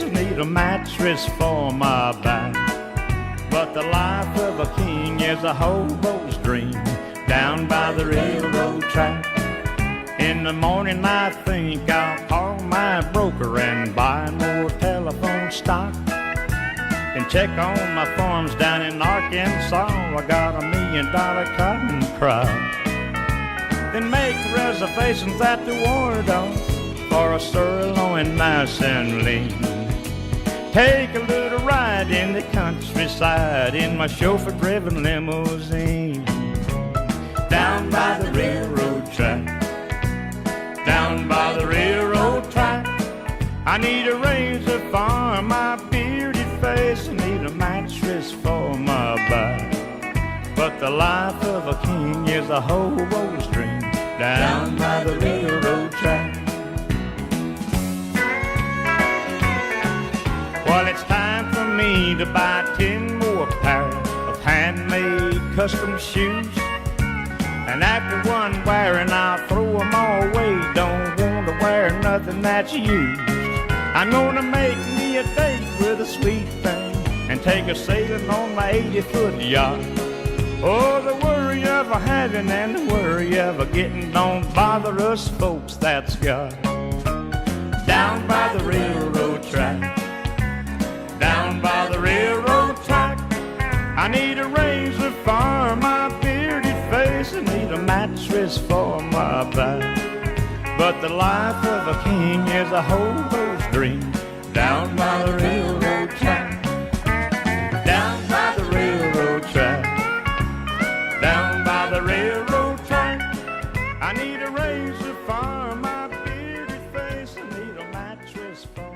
I need a mattress for my back. But the life of a king is a hobo's dream down by the railroad track. In the morning I think I'll call my broker and buy more telephone stock, and check on my farms down in Arkansas. I got $1 million cotton crop. Then make reservations at the Wardon for a sirloin nice and lean. Take a little ride in the countryside in my chauffeur-driven limousine. Down by the railroad track, down by the railroad track, I need a razor for my bearded face, I need a mattress for my back. But the life of a king is a hobo's dream down by the railroad track. Well, it's time for me to buy 10 more pair of handmade custom shoes, and after one wearing I'll throw them all away. Don't want to wear nothing that's used. I'm gonna make me a date with a sweet thing and take a sailing on my 80-foot yacht. Oh, the worry of a having and the worry of a getting don't bother us folks that's got. Down by the railroad track, down by the railroad track, I need a razor for my bearded face, I need a mattress for my back. But the life of a king is a hobo's dream down by the railroad track, down by the railroad track, down by the railroad track. I need a razor for my bearded face, I need a mattress for